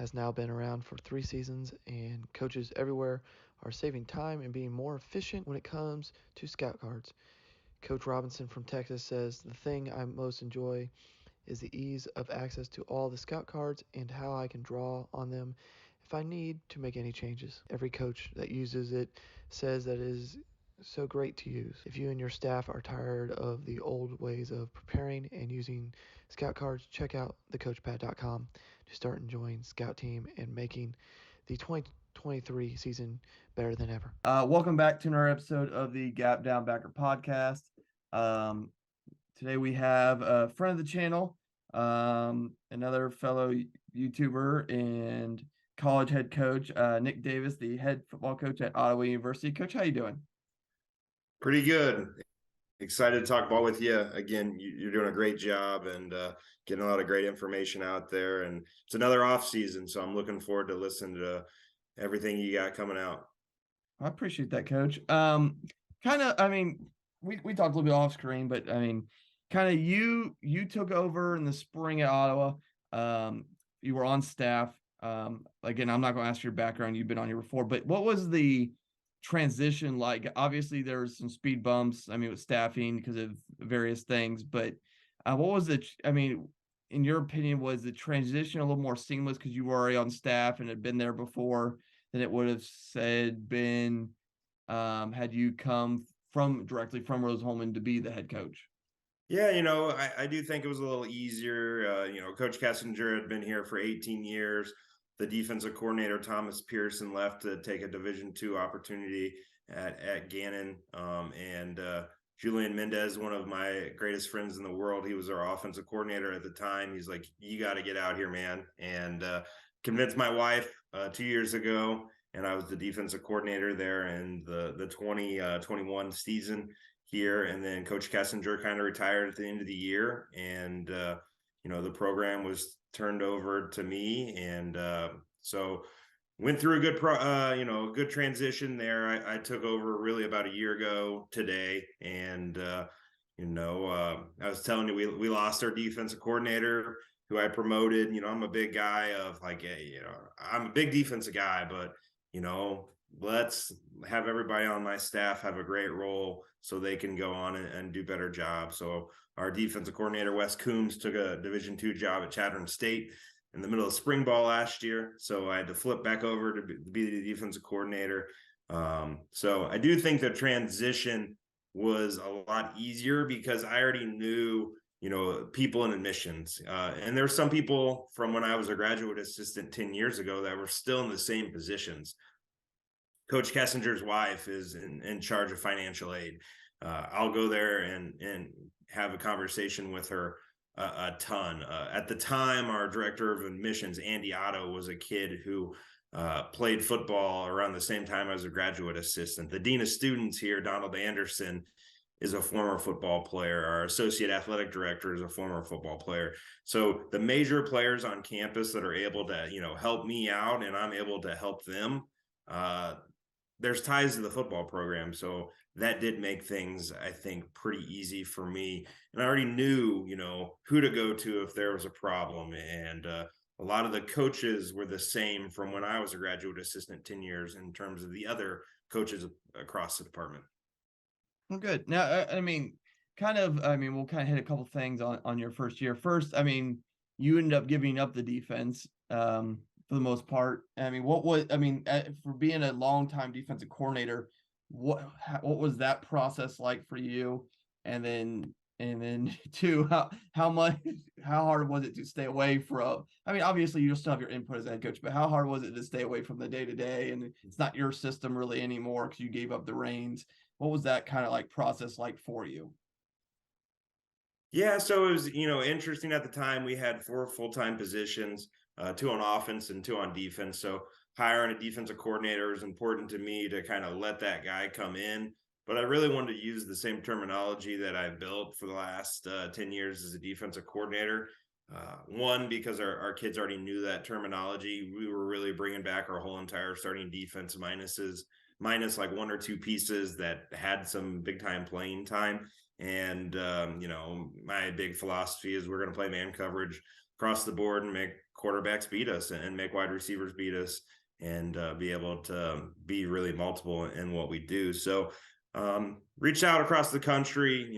has now been around for 3 seasons, and coaches everywhere are saving time and being more efficient when it comes to scout cards. Coach Robinson from Texas says, "The thing I most enjoy is the ease of access to all the scout cards and how I can draw on them if I need to make any changes. Every coach that uses it says that it is so great to use. If you and your staff are tired of the old ways of preparing and using scout cards, check out thecoachpad.com to start enjoying Scout Team and making the 2023 season better than ever." Welcome back to another episode of the Gap Down Backer podcast. Today we have a friend of the channel, another fellow YouTuber and college head coach, Nick Davis, the head football coach at Ottawa University. Coach, how you doing? Pretty good. Excited to talk ball with you again. You're doing a great job and getting a lot of great information out there. And it's another off season, so I'm looking forward to listening to everything you got coming out. I appreciate that, Coach. We talked a little bit off screen, but you took over in the spring at Ottawa. You were on staff. Again, I'm not going to ask your background. You've been on here before, but what was the transition like? Obviously, there was some speed bumps. With staffing because of various things, but what was it? In your opinion, was the transition a little more seamless because you were already on staff and had been there before than it would have been had you come directly from Rose-Hulman to be the head coach? Yeah, I do think it was a little easier. Coach Kessinger had been here for 18 years. The defensive coordinator, Thomas Pearson, left to take a Division II opportunity at Gannon. And Julian Mendez, one of my greatest friends in the world, he was our offensive coordinator at the time. He's like, "You got to get out here, man." And convinced my wife 2 years ago, and I was the defensive coordinator there in the 2021 season here. And then Coach Kessinger kind of retired at the end of the year, and the program was turned over to me, and so went through a good transition there. I took over really about a year ago today, and I was telling you we lost our defensive coordinator, who I promoted. I'm a big guy of I'm a big defensive guy, but let's have everybody on my staff have a great role so they can go on and do better jobs. So our defensive coordinator, Wes Coombs, took a Division II job at Chatham State in the middle of spring ball last year. So I had to flip back over to be the defensive coordinator. So I do think the transition was a lot easier because I already knew, people in admissions. And there's some people from when I was a graduate assistant 10 years ago that were still in the same positions. Coach Kessinger's wife is in charge of financial aid. I'll go there and have a conversation with her a ton. At the time, our director of admissions, Andy Otto, was a kid who played football around the same time as a graduate assistant. The dean of students here, Donald Anderson, is a former football player. Our associate athletic director is a former football player. So the major players on campus that are able to, help me out and I'm able to help them, there's ties to the football program. So that did make things, I think, pretty easy for me. And I already knew, who to go to if there was a problem. And a lot of the coaches were the same from when I was a graduate assistant 10 years in terms of the other coaches across the department. Well, good. Now, we'll kind of hit a couple things on your first year. First, you ended up giving up the defense for the most part. For being a longtime defensive coordinator, what was that process like for you? And then two, how hard was it to stay away from? Obviously you still have your input as a head coach, but how hard was it to stay away from the day to day? And it's not your system really anymore because you gave up the reins. What was that kind of process like for you? Yeah, so it was, interesting at the time. We had 4 full-time positions, 2 on offense and 2 on defense. So hiring a defensive coordinator is important to me to kind of let that guy come in. But I really wanted to use the same terminology that I've built for the last 10 years as a defensive coordinator. One, because our kids already knew that terminology. We were really bringing back our whole entire starting defense minus like 1 or 2 pieces that had some big time playing time. And, my big philosophy is we're going to play man coverage across the board and make quarterbacks beat us and make wide receivers beat us, and be able to be really multiple in what we do. So reached out across the country,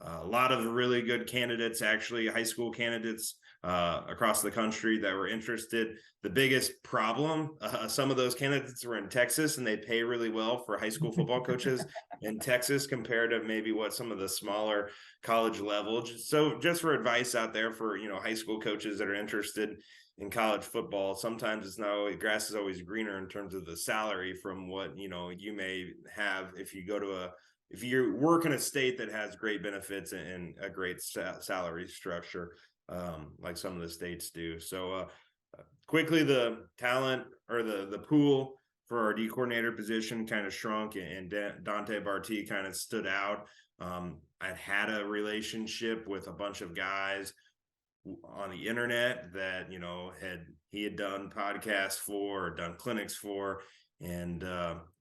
a lot of really good candidates, actually high school candidates across the country that were interested. The biggest problem, some of those candidates were in Texas, and they pay really well for high school football coaches in Texas compared to maybe what some of the smaller college level. So just for advice out there for, high school coaches that are interested in college football, sometimes it's not always, grass is always greener in terms of the salary from what, you may have if you work in a state that has great benefits and a great salary structure, like some of the states do. So quickly, the talent or the pool for our D coordinator position kind of shrunk, and Dante Barti kind of stood out. I'd had a relationship with a bunch of guys on the internet that, he had done podcasts for, or done clinics for, and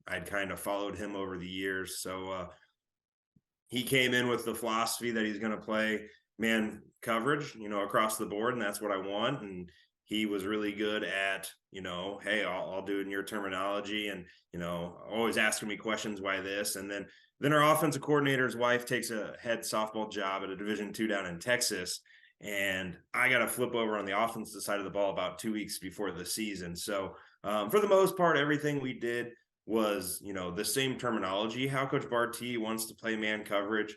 I'd kind of followed him over the years. So he came in with the philosophy that he's going to play man coverage, across the board, and that's what I want. And he was really good at, hey, I'll do it in your terminology, and always asking me questions, why this. And then our offensive coordinator's wife takes a head softball job at a Division II down in Texas, and I got to flip over on the offensive side of the ball about 2 weeks before the season. So for the most part, everything we did was, the same terminology, how Coach Barti wants to play man coverage,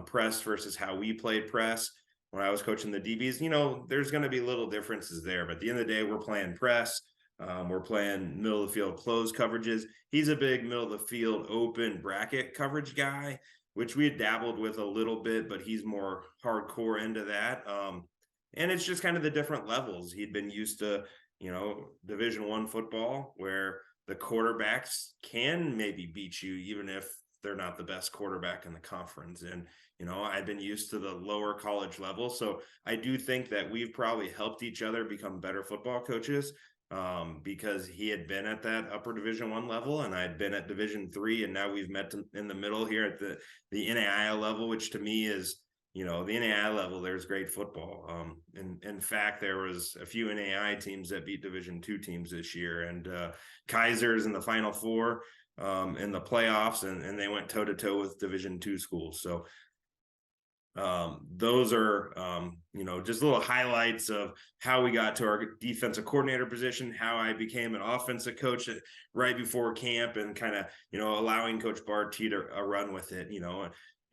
press versus how we played press. When I was coaching the DBs, there's going to be little differences there, but at the end of the day, we're playing press. We're playing middle of the field closed coverages. He's a big middle of the field open bracket coverage guy, which we had dabbled with a little bit, but he's more hardcore into that. And it's just kind of the different levels. He'd been used to, Division I football, where the quarterbacks can maybe beat you, even if they're not the best quarterback in the conference. And, I've been used to the lower college level. So I do think that we've probably helped each other become better football coaches, because he had been at that upper Division I level, and I'd been at Division III, and now we've met in the middle here at the NAIA level, which to me is, the NAIA level, there's great football. In fact, there was a few NAIA teams that beat Division II teams this year, and Kaiser's in the Final Four in the playoffs, and they went toe-to-toe with Division II schools. So those are, just little highlights of how we got to our defensive coordinator position, how I became an offensive coach right before camp, and kind of, allowing Coach Barti to run with it,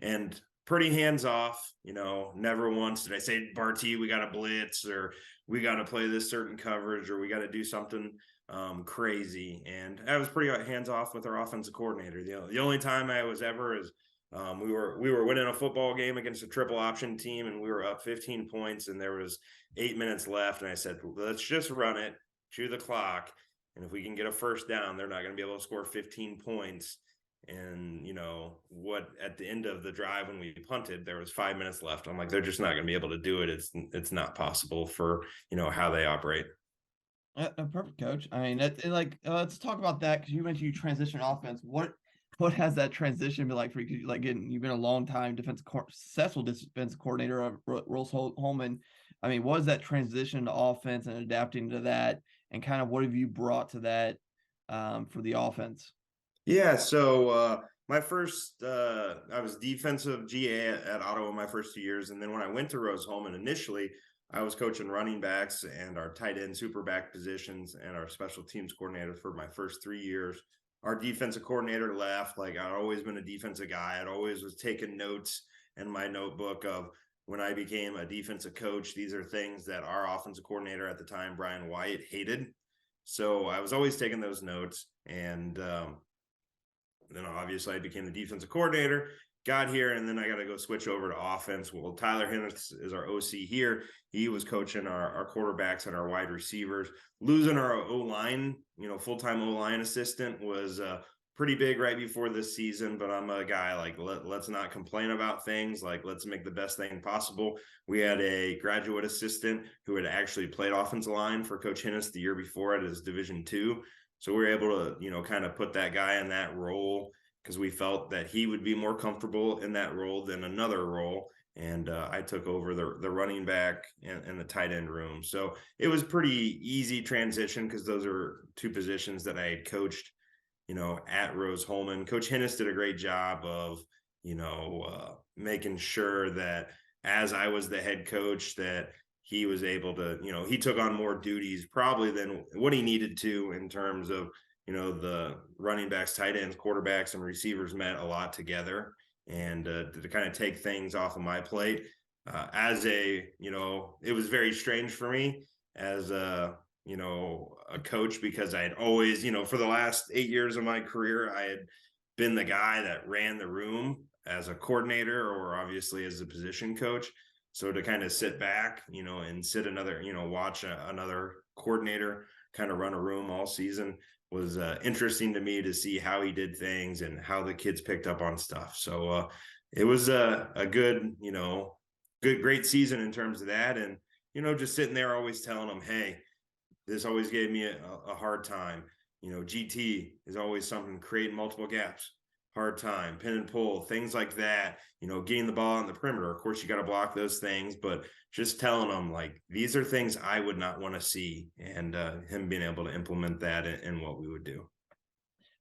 and pretty hands off, never once did I say, Barti, we got to blitz, or we got to play this certain coverage, or we got to do something crazy. And I was pretty hands off with our offensive coordinator. The only time I was ever is, we were winning a football game against a triple option team, and we were up 15 points, and there was 8 minutes left. And I said, let's just run it, chew the clock. And if we can get a first down, they're not going to be able to score 15 points. And, at the end of the drive, when we punted, there was 5 minutes left. I'm like, they're just not going to be able to do it. It's not possible for, how they operate. Perfect, Coach. I mean, let's talk about that, because you mentioned you transition offense. What has that transition been like for you? Like, you've been a long time successful defense coordinator of Rolls Holman. I mean, what is that transition to offense and adapting to that, and kind of what have you brought to that for the offense? Yeah, so my first, I was defensive GA at Ottawa my first 2 years, and then when I went to Rose Holman initially, I was coaching running backs and our tight end super back positions and our special teams coordinator for my first 3 years. Our defensive coordinator left. Like, I'd always been a defensive guy. I'd always was taking notes in my notebook of when I became a defensive coach. These are things that our offensive coordinator at the time, Brian White, hated. So I was always taking those notes. And then obviously I became the defensive coordinator, got here, and then I got to go switch over to offense. Well, Tyler Hennis is our OC here. He was coaching our quarterbacks and our wide receivers. Losing our O-line, full-time O-line assistant was pretty big right before this season, but I'm a guy like, let's not complain about things. Like, let's make the best thing possible. We had a graduate assistant who had actually played offensive line for Coach Hennis the year before at his Division II. So we were able to, kind of put that guy in that role, because we felt that he would be more comfortable in that role than another role. and I took over the running back and the tight end room. So it was pretty easy transition because those are two positions that I had coached, at Rose-Hulman. Coach Hennis did a great job of, making sure that as I was the head coach, that he was able to, he took on more duties probably than what he needed to in terms of, the running backs, tight ends, quarterbacks, and receivers met a lot together, and to kind of take things off of my plate. It was very strange for me as a coach, because I had always, for the last 8 years of my career, I had been the guy that ran the room as a coordinator or obviously as a position coach. So to kind of sit back, and watch another coordinator kind of run a room all season was interesting to me to see how he did things and how the kids picked up on stuff. So it was a good, great season in terms of that. And, just sitting there always telling them, hey, this always gave me a hard time. GT is always something, create multiple gaps, hard time, pin and pull, things like that, getting the ball on the perimeter. Of course, you got to block those things, but just telling them, like, these are things I would not want to see, and him being able to implement that in what we would do.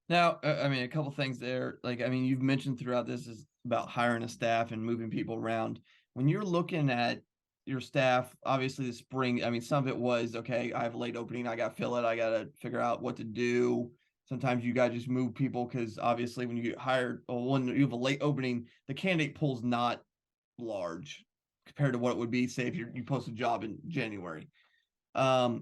Now, a couple things there. You've mentioned throughout this is about hiring a staff and moving people around. When you're looking at your staff, obviously the spring, some of it was, okay, I have a late opening, I got to fill it, I got to figure out what to do. Sometimes you got to just move people because obviously when you get hired, or when you have a late opening, the candidate pool's not large compared to what it would be, say, if you post a job in January. So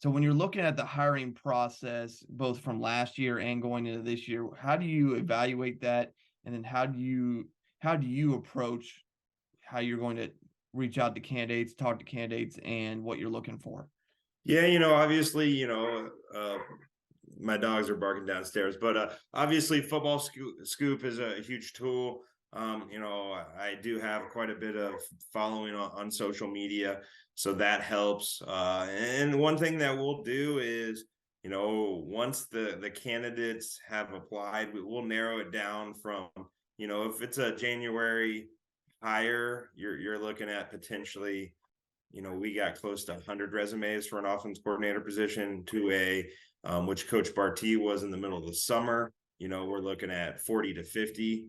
when you're looking at the hiring process, both from last year and going into this year, how do you evaluate that? And then how do you approach how you're going to reach out to candidates, talk to candidates, and what you're looking for? Yeah, obviously, my dogs are barking downstairs, but obviously Football Scoop is a huge tool. I do have quite a bit of following on social media, so that helps. And one thing that we'll do is, once the candidates have applied, we'll narrow it down from, if it's a January hire, you're looking at potentially, we got close to 100 resumes for an offense coordinator position, to which Coach Barty was in the middle of the summer. We're looking at 40 to 50,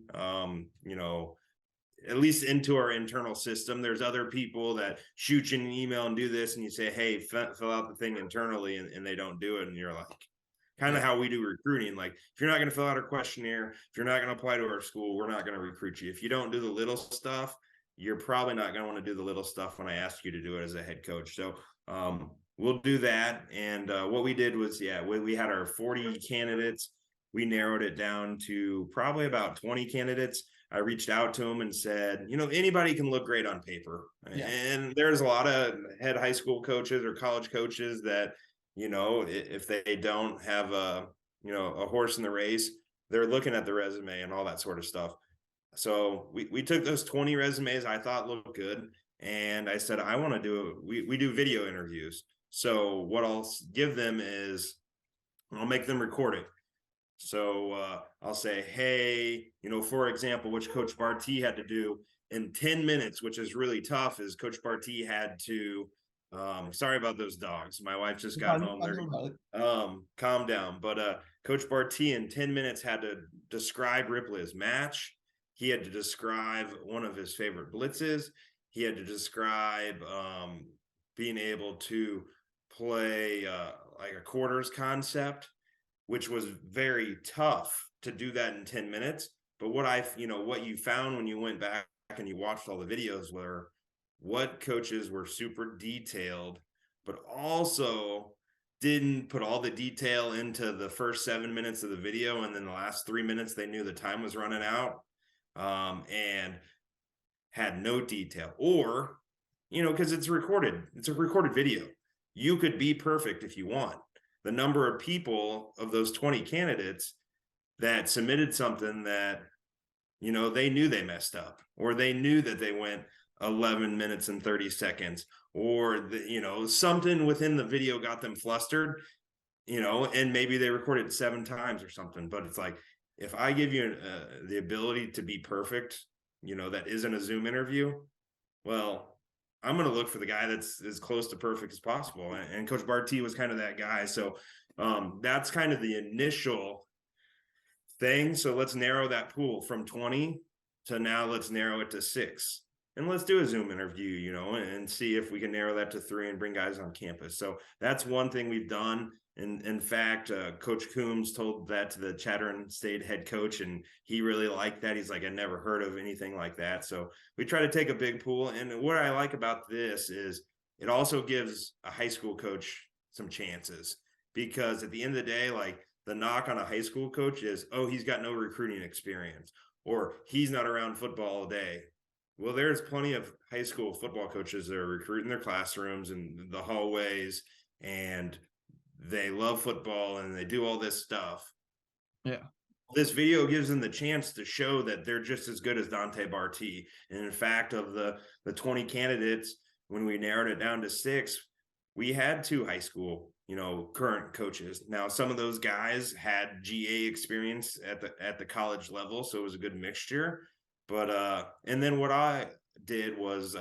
at least into our internal system. There's other people that shoot you an email and do this, and you say, hey, fill out the thing internally, and they don't do it. And you're like, kind of how we do recruiting. Like, if you're not going to fill out our questionnaire, if you're not going to apply to our school, we're not going to recruit you. If you don't do the little stuff, you're probably not going to want to do the little stuff when I ask you to do it as a head coach. So we'll do that. And what we did was, we had our 40 candidates. We narrowed it down to probably about 20 candidates. I reached out to them and said, anybody can look great on paper. Yeah. And there's a lot of head high school coaches or college coaches that, if they don't have a horse in the race, they're looking at the resume and all that sort of stuff. So we took those 20 resumes I thought looked good, and I said, I want to we do video interviews. So what I'll give them is, I'll make them record it. So I'll say, hey, for example, which Coach Barty had to do in 10 minutes, which is really tough, is Coach Barty had to, sorry about those dogs. My wife just got home. Calm down. But Coach Barty in 10 minutes had to describe Ripley's match. He had to describe one of his favorite blitzes. He had to describe being able to play like a quarters concept, which was very tough to do that in 10 minutes. But what you found when you went back and you watched all the videos were what coaches were super detailed, but also didn't put all the detail into the first 7 minutes of the video. And then the last 3 minutes, they knew the time was running out, and had no detail, or, because it's a recorded video. You could be perfect if you want. The number of people of those 20 candidates that submitted something that, they knew they messed up, or they knew that they went 11 minutes and 30 seconds, or something within the video got them flustered, and maybe they recorded 7 times or something. But it's like, if I give you the ability to be perfect, that isn't a Zoom interview, well, I'm going to look for the guy that's as close to perfect as possible. And Coach Barty was kind of that guy. So that's kind of the initial thing. So let's narrow that pool from 20 to now let's narrow it to 6. And let's do a Zoom interview, and see if we can narrow that to 3 and bring guys on campus. So that's one thing we've done. And in fact, Coach Coombs told that to the Chattern State head coach, and he really liked that. He's like, I never heard of anything like that. So we try to take a big pool. And what I like about this is it also gives a high school coach some chances, because at the end of the day, like, the knock on a high school coach is, oh, he's got no recruiting experience, or he's not around football all day. Well, there's plenty of high school football coaches that are recruiting their classrooms and the hallways, and they love football and they do all this stuff. Yeah. This video gives them the chance to show that they're just as good as Dante Barty. And in fact, of the 20 candidates, when we narrowed it down to 6, we had 2 high school, current coaches. Now, some of those guys had GA experience at the college level, so it was a good mixture. But and then what I did was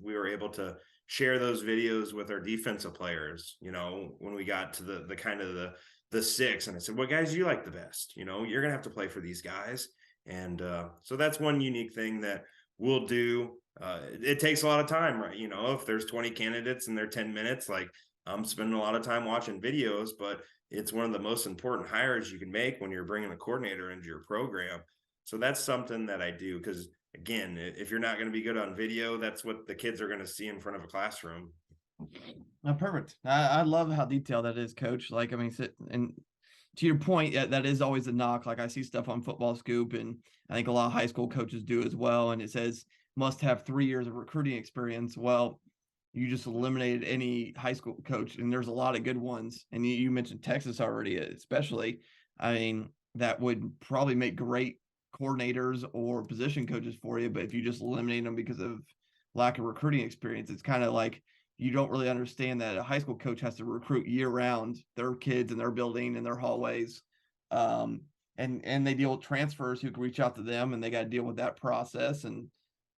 we were able to share those videos with our defensive players, when we got to the kind of the 6, and I said, what guys do you like the best? You're gonna have to play for these guys. And so that's one unique thing that we'll do. It takes a lot of time, right? If there's 20 candidates and they're 10 minutes, like, I'm spending a lot of time watching videos, but it's one of the most important hires you can make when you're bringing a coordinator into your program. So that's something that I do, because again, if you're not going to be good on video, that's what the kids are going to see in front of a classroom. Perfect. I love how detailed that is, Coach. Like, I mean, and to your point, that is always a knock. Like, I see stuff on Football Scoop, and I think a lot of high school coaches do as well. And it says must have 3 years of recruiting experience. Well, you just eliminated any high school coach, and there's a lot of good ones. And you mentioned Texas already, especially. I mean, that would probably make great coordinators or position coaches for you. But if you just eliminate them because of lack of recruiting experience, it's kind of like you don't really understand that a high school coach has to recruit year round their kids in their building and their hallways. And they deal with transfers who can reach out to them, and they got to deal with that process. And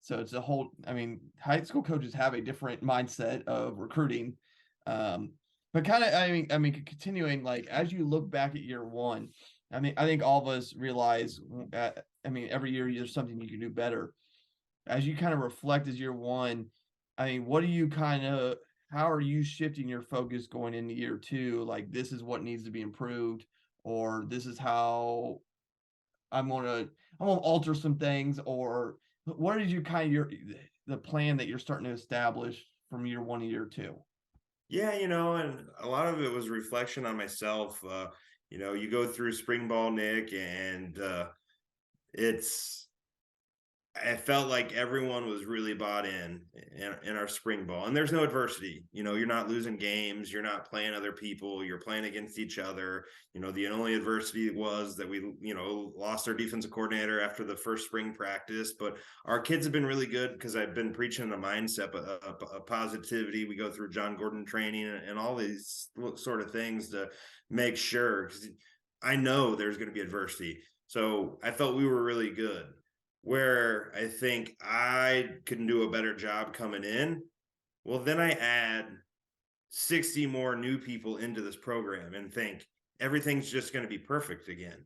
so it's a whole, I mean, high school coaches have a different mindset of recruiting. But kind of, I mean, continuing, like, as you look back at year one, I mean, I think all of us realize, I mean, every year there's something you can do better. As you kind of reflect as year one, I mean, what do you how are you shifting your focus going into year 2? Like, this is what needs to be improved, or this is how I'm gonna alter some things, or what is the plan that you're starting to establish from year 1 to year 2? Yeah, and a lot of it was reflection on myself. You go through spring ball, Nick, and I felt like everyone was really bought in our spring ball, and there's no adversity. You're not losing games, you're not playing other people, you're playing against each other. The only adversity was that we, lost our defensive coordinator after the first spring practice, but our kids have been really good because I've been preaching a mindset of positivity. We go through John Gordon training and all these sort of things to make sure, because I know there's going to be adversity. So I felt we were really good. Where I think I can do a better job coming in, well, then I add 60 more new people into this program and think everything's just going to be perfect again.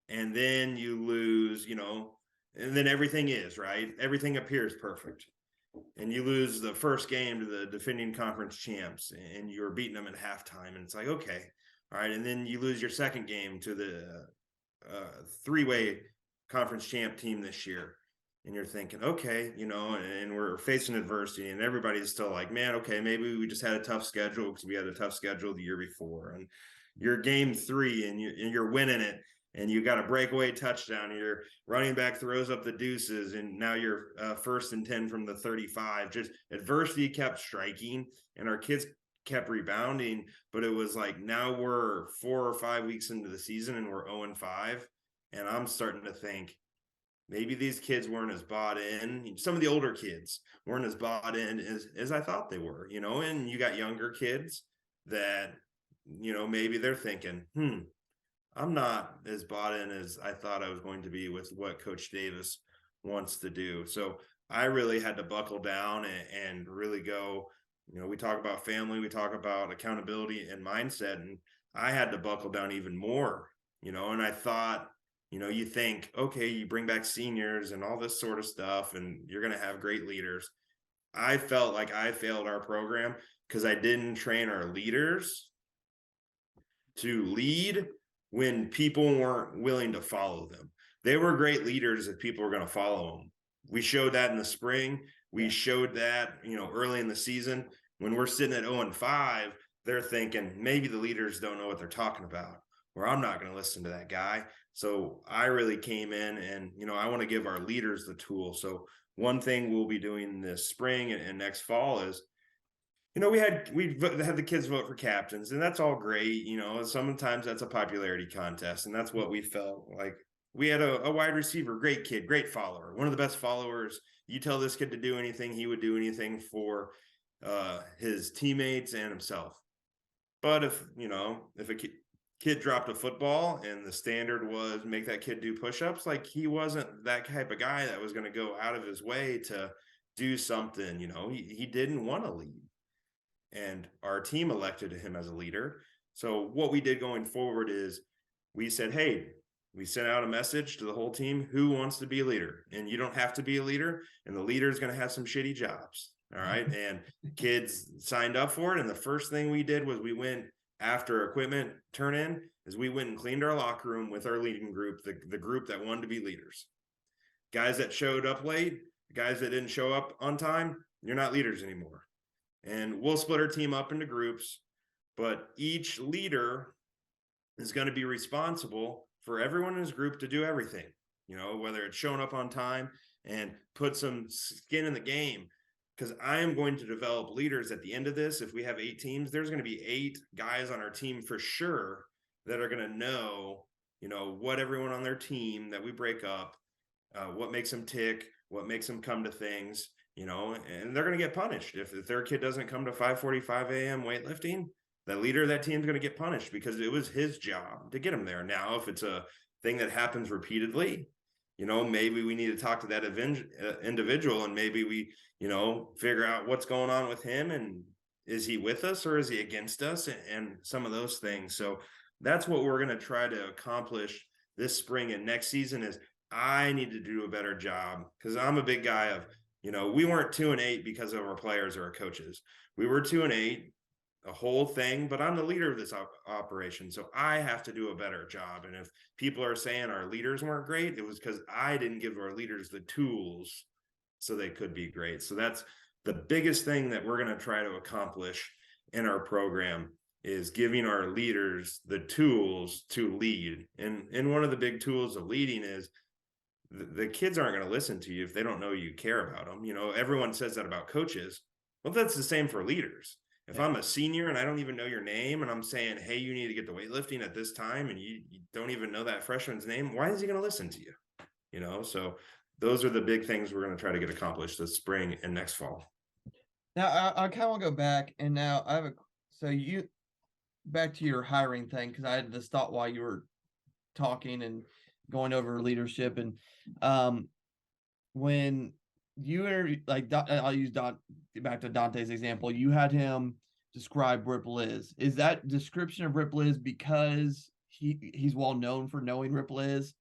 And then you lose, and then everything is, right? Everything appears perfect. And you lose the first game to the defending conference champs, and you're beating them at halftime. And it's like, okay, all right. And then you lose your second game to the 3-way conference champ team this year, and you're thinking, okay, and we're facing adversity, and everybody's still like, man, okay, maybe we just had a tough schedule because we had a tough schedule the year before, and you're game 3 and you're winning it, and you got a breakaway touchdown, and your running back throws up the deuces, and now you're 1st and 10 from the 35. Just adversity kept striking, and our kids kept rebounding, but it was like, now we're 4 or 5 weeks into the season and we're 0-5. And I'm starting to think maybe these kids weren't as bought in. Some of the older kids weren't as bought in as I thought they were, and you got younger kids that, maybe they're thinking, I'm not as bought in as I thought I was going to be with what Coach Davis wants to do. So I really had to buckle down and really go, we talk about family, we talk about accountability and mindset, and I had to buckle down even more, and I thought, you think, okay, you bring back seniors and all this sort of stuff, and you're going to have great leaders. I felt like I failed our program because I didn't train our leaders to lead when people weren't willing to follow them. They were great leaders if people were going to follow them. We showed that in the spring. We showed that, early in the season. When we're sitting at 0-5, they're thinking maybe the leaders don't know what they're talking about, or I'm not going to listen to that guy. So I really came in and, I want to give our leaders the tool. So one thing we'll be doing this spring and next fall is, we had the kids vote for captains, and that's all great. Sometimes that's a popularity contest, and that's what we felt like. We had a wide receiver, great kid, great follower, one of the best followers. You tell this kid to do anything, he would do anything for his teammates and himself. But if a kid dropped a football and the standard was make that kid do push-ups, like, he wasn't that type of guy that was going to go out of his way to do something. He didn't want to lead. And our team elected him as a leader. So what we did going forward is we said, hey, we sent out a message to the whole team, who wants to be a leader? And you don't have to be a leader, and the leader is going to have some shitty jobs. All right. And kids signed up for it. And the first thing we did was we went after equipment turn in, is we went and cleaned our locker room with our leading group, the group that wanted to be leaders. Guys that showed up late, guys that didn't show up on time, you're not leaders anymore. And we'll split our team up into groups, but each leader is going to be responsible for everyone in his group to do everything, whether it's showing up on time and put some skin in the game. Because I am going to develop leaders at the end of this. If we have 8 teams, there's going to be 8 guys on our team for sure that are going to know, what everyone on their team that we break up, what makes them tick, what makes them come to things. And they're going to get punished. If their kid doesn't come to 5:45 a.m. weightlifting, the leader of that team is going to get punished because it was his job to get him there. Now, if it's a thing that happens repeatedly, maybe we need to talk to that individual, and maybe we, figure out what's going on with him, and is he with us or is he against us, and some of those things. So that's what we're going to try to accomplish this spring and next season. Is I need to do a better job, because I'm a big guy of, we weren't 2-8 because of our players or our coaches. We were 2-8, a whole thing, but I'm the leader of this operation. So I have to do a better job. And if people are saying our leaders weren't great, it was because I didn't give our leaders the tools so they could be great. So that's the biggest thing that we're going to try to accomplish in our program, is giving our leaders the tools to lead. And one of the big tools of leading is the kids aren't going to listen to you if they don't know you care about them. Everyone says that about coaches. Well, that's the same for leaders. If I'm a senior and I don't even know your name, and I'm saying, hey, you need to get to weightlifting at this time, and you don't even know that freshman's name, why is he going to listen to you? So those are the big things we're going to try to get accomplished this spring and next fall. Now, I kind of want to go back, and now I have back to your hiring thing, because I had this thought while you were talking and going over leadership. And when you were like, I'll use back to Dante's example, you had him describe Rip Liz. Is that description of Rip Liz because he's well known for knowing Rip Liz,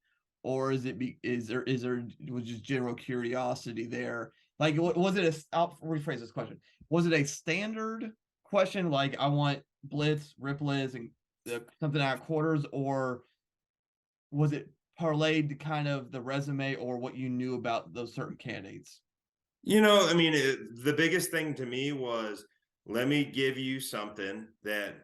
or is there was just general curiosity there? Like, was it I'll rephrase this question. Was it a standard question, like, I want blitz, Rip Liz, and something out of quarters, or was it parlayed to kind of the resume or what you knew about those certain candidates? The biggest thing to me was, let me give you something that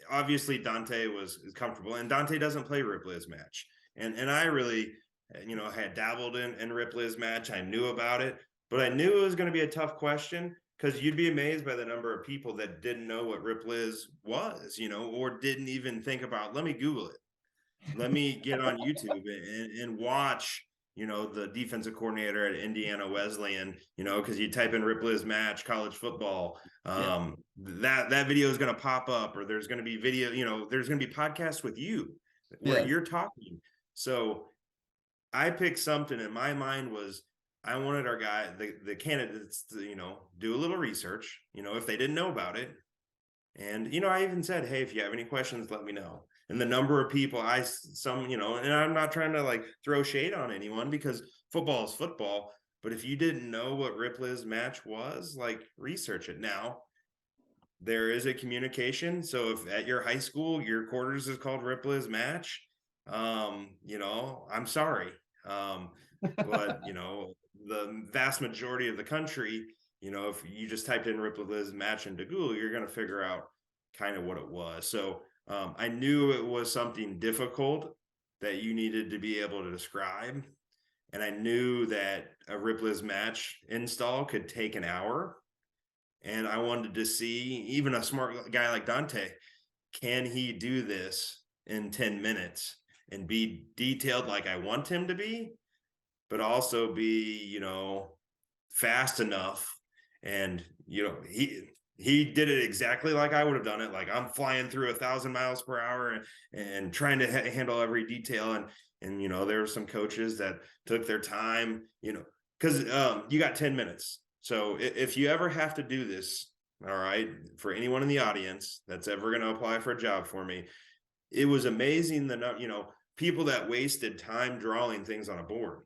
obviously Dante is comfortable, and Dante doesn't play Rip Liz match. And I really, had dabbled in Rip Liz match. I knew about it, but I knew it was going to be a tough question, because you'd be amazed by the number of people that didn't know what Rip Liz was, or didn't even think about, let me Google it. Let me get on YouTube and watch, the defensive coordinator at Indiana Wesleyan, because you type in Rip Liz match college football, that video is going to pop up, or there's going to be video, there's going to be podcasts with you where you're talking. So I picked something, and my mind was, I wanted our guy, the candidates to, do a little research, if they didn't know about it. And, I even said, hey, if you have any questions, let me know. And the number of people and I'm not trying to like throw shade on anyone because football is football. But if you didn't know what Rip Liz match was, like research it. Now, there is a communication. So if at your high school, your quarters is called Rip Liz match, I'm sorry. But, the vast majority of the country, if you just typed in Rip Liz match into Google, you're going to figure out kind of what it was. So I knew it was something difficult that you needed to be able to describe. And I knew that a Rip Liz match install could take an hour. And I wanted to see, even a smart guy like Dante, can he do this in 10 minutes and be detailed like I want him to be, but also be, fast enough. And, he did it exactly like I would have done it. Like I'm flying through 1,000 miles per hour and trying to handle every detail. And, there were some coaches that took their time, because you got 10 minutes. So if you ever have to do this, all right, for anyone in the audience that's ever going to apply for a job for me, it was amazing the people that wasted time drawing things on a board.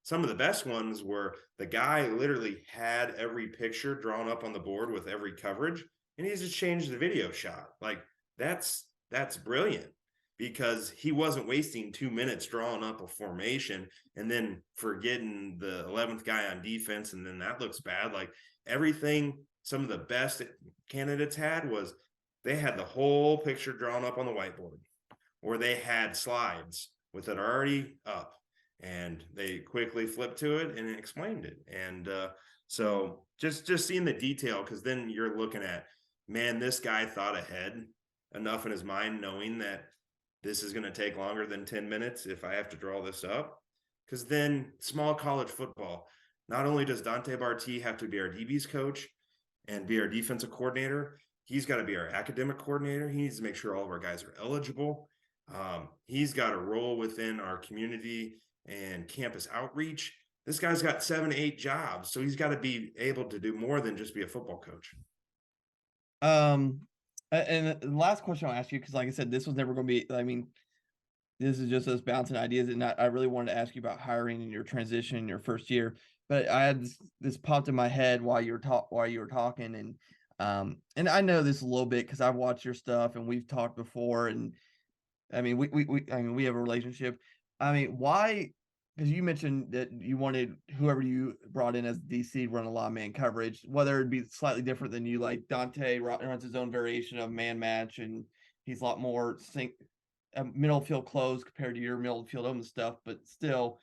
Some of the best ones were the guy literally had every picture drawn up on the board with every coverage, and he just changed the video shot. Like that's brilliant, because he wasn't wasting 2 minutes drawing up a formation and then forgetting the 11th guy on defense, and then that looks bad. Like everything some of the best candidates had was they had the whole picture drawn up on the whiteboard, or they had slides with it already up, and they quickly flipped to it and explained it. And so just seeing the detail, because then you're looking at, man, this guy thought ahead enough in his mind, knowing that this is going to take longer than 10 minutes if I have to draw this up. Because then small college football, not only does Dante Barti have to be our DB's coach and be our defensive coordinator, he's got to be our academic coordinator. He needs to make sure all of our guys are eligible. He's got a role within our community and campus outreach. This guy's got 7, 8 jobs, so he's got to be able to do more than just be a football coach. And the last question I'll ask you, because like I said, this was never going to be, this is just us bouncing ideas, and I really wanted to ask you about hiring and your transition in your first year. But I had this popped in my head while you were talking, and I know this a little bit because I've watched your stuff and we've talked before, and we have a relationship. Why? Because you mentioned that you wanted whoever you brought in as DC to run a lot of man coverage, whether it'd be slightly different than you. Like Dante runs his own variation of man match, and he's a lot more middle field close compared to your middle field open stuff. But still,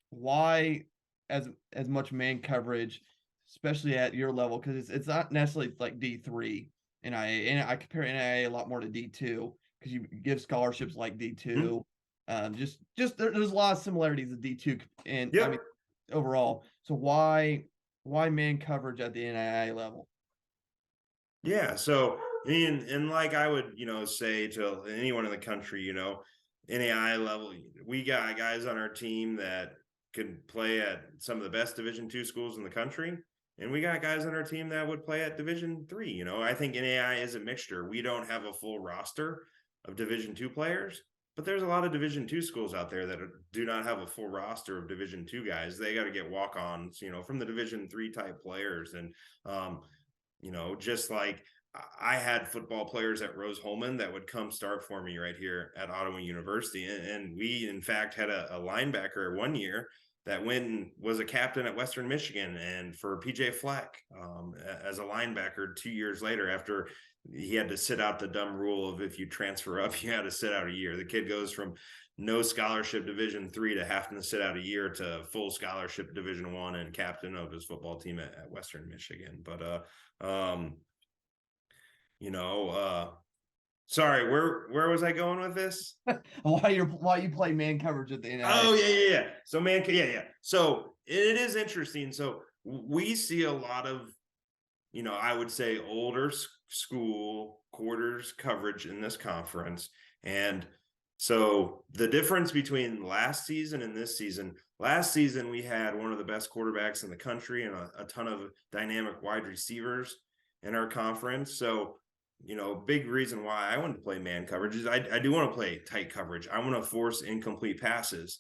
why as much man coverage, especially at your level? Because it's not necessarily like D3 NAIA, and I compare NAIA a lot more to D2 because you give scholarships like D2. There's a lot of similarities to D2 and overall. So why man coverage at the NAIA level? Yeah, so and like I would say to anyone in the country, NAIA level, we got guys on our team that could play at some of the best Division II schools in the country, and we got guys on our team that would play at Division III. I think NAIA is a mixture. We don't have a full roster of Division II players, but there's a lot of Division II schools out there that do not have a full roster of Division II guys. They got to get walk-ons, from the Division III type players. And, just like I had football players at Rose-Hulman that would come start for me right here at Ottawa University. And we, in fact, had a linebacker one year that went and was a captain at Western Michigan and for PJ Fleck as a linebacker 2 years later, after he had to sit out the dumb rule of if you transfer up, you had to sit out a year. The kid goes from no scholarship Division III to having to sit out a year to full scholarship Division I and captain of his football team at Western Michigan. But sorry, where was I going with this? Why you play man coverage at the NAIA? Oh yeah. So yeah. So it is interesting. So we see a lot of, I would say older school quarters coverage in this conference. And so the difference between last season and this season, Last season, we had one of the best quarterbacks in the country and a ton of dynamic wide receivers in our conference. So, big reason why I want to play man coverage is I do want to play tight coverage. I want to force incomplete passes.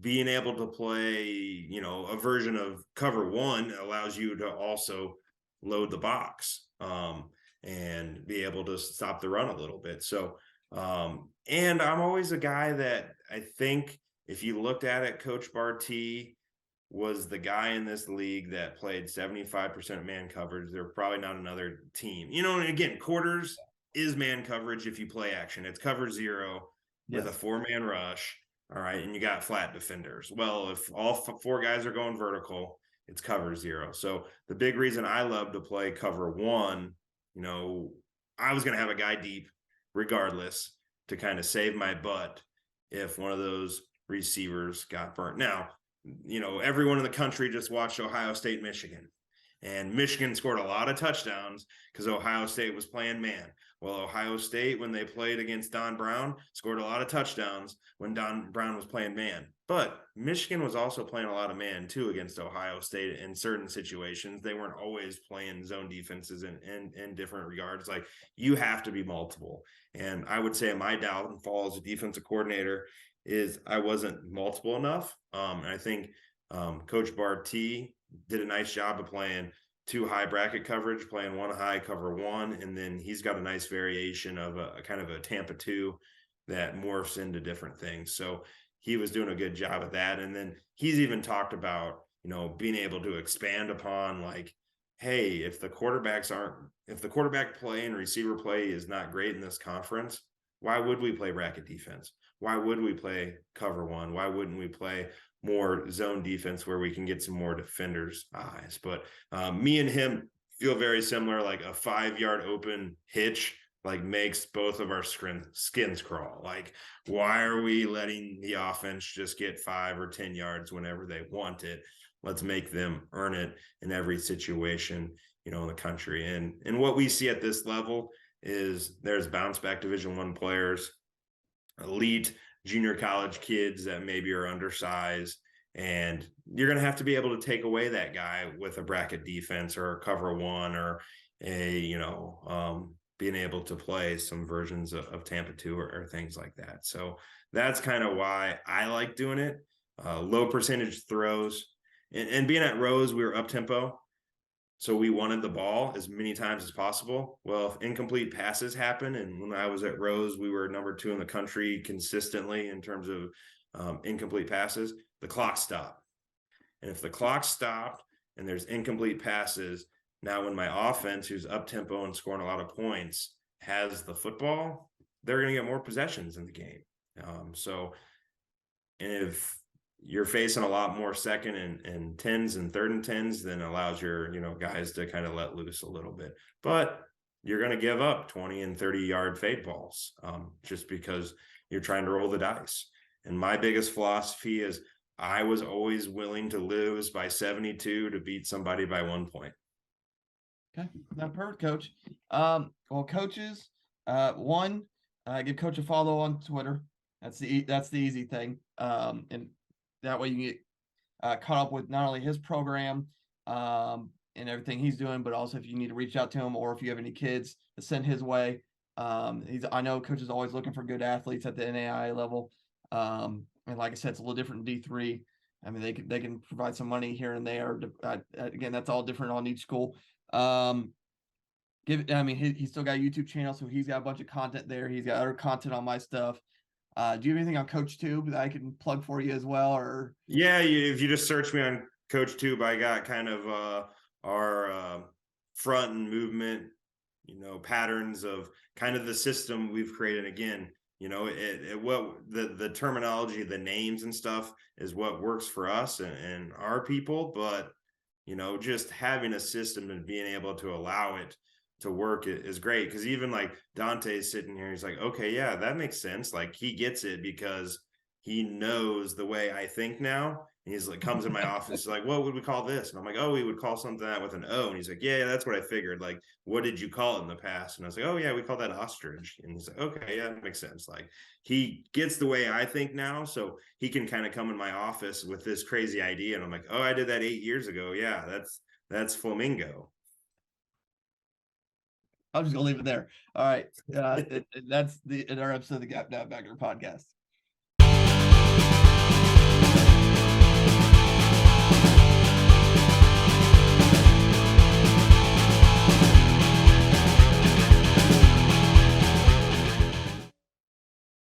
Being able to play, a version of cover one allows you to also load the box and be able to stop the run a little bit. So, and I'm always a guy that I think if you looked at it, Coach Barty was the guy in this league that played 75% man coverage. There's probably not another team. And again, quarters is man coverage if you play action. It's cover zero with a 4-man rush. All right. And you got flat defenders. Well, if all 4 guys are going vertical, it's cover zero. So the big reason I love to play cover one, I was going to have a guy deep regardless to kind of save my butt if one of those receivers got burnt. Now, everyone in the country just watched Ohio State, Michigan, and Michigan scored a lot of touchdowns because Ohio State was playing man. Well, Ohio State, when they played against Don Brown, scored a lot of touchdowns when Don Brown was playing man. But Michigan was also playing a lot of man too against Ohio State in certain situations. They weren't always playing zone defenses in different regards. Like, you have to be multiple. And I would say my downfall as a defensive coordinator is I wasn't multiple enough. And I think Coach Barty did a nice job of playing 2 high bracket coverage, playing 1 high cover 1, and then he's got a nice variation of a kind of a Tampa 2 that morphs into different things. So he was doing a good job of that. And then he's even talked about, being able to expand upon, like, hey, if the quarterback play and receiver play is not great in this conference, why would we play bracket defense? Why would we play cover 1? Why wouldn't we play more zone defense where we can get some more defenders' eyes? But me and him feel very similar. Like a 5-yard open hitch makes both of our skins crawl. Like, why are we letting the offense just get 5 or 10 yards whenever they want it? Let's make them earn it in every situation, in the country. And what we see at this level is there's bounce back Division I players, elite junior college kids that maybe are undersized, and you're going to have to be able to take away that guy with a bracket defense or a cover 1 or being able to play some versions of Tampa 2 or things like that. So that's kind of why I like doing it. Low percentage throws, and being at Rose, we were up tempo. So we wanted the ball as many times as possible. Well, if incomplete passes happen, and when I was at Rose, we were number 2 in the country consistently in terms of incomplete passes, the clock stopped. And if the clock stopped and there's incomplete passes, now when my offense, who's up tempo and scoring a lot of points, has the football, they're going to get more possessions in the game. And if you're facing a lot more 2nd and 10s and 3rd and 10s, then allows your, guys to kind of let loose a little bit. But you're going to give up 20 and 30-yard fade balls just because you're trying to roll the dice. And my biggest philosophy is I was always willing to lose by 72 to beat somebody by 1 point. Okay, that's perfect, Coach. Well, coaches, give Coach a follow on Twitter. That's the easy thing. And that way you can get caught up with not only his program and everything he's doing, but also if you need to reach out to him or if you have any kids to send his way. I know Coach is always looking for good athletes at the NAIA level. And like I said, it's a little different in D3. I mean, they can provide some money here and there. Again, that's all different on each school. He's still got a YouTube channel, so he's got a bunch of content there. He's got other content on my stuff. Do you have anything on CoachTube that I can plug for you as well? Or yeah, if you just search me on CoachTube, I got kind of our front and movement, patterns of kind of the system we've created. Again, what the terminology, the names and stuff is what works for us and our people, but just having a system and being able to allow it to work is great. Because even like Dante's sitting here, he's like, okay, yeah, that makes sense. Like, he gets it because he knows the way I think now. And he's like, comes in my office, like, what would we call this? And I'm like, oh, we would call something that with an O. And he's like, yeah, that's what I figured. Like, what did you call it in the past? And I was like, oh yeah, we call that ostrich. And he's like, okay, yeah, that makes sense. Like, he gets the way I think now, so he can kind of come in my office with this crazy idea. And I'm like, oh, I did that 8 years ago. Yeah, that's flamingo. I'm just gonna leave it there. All right. That's our episode of the Gap Down Backer podcast.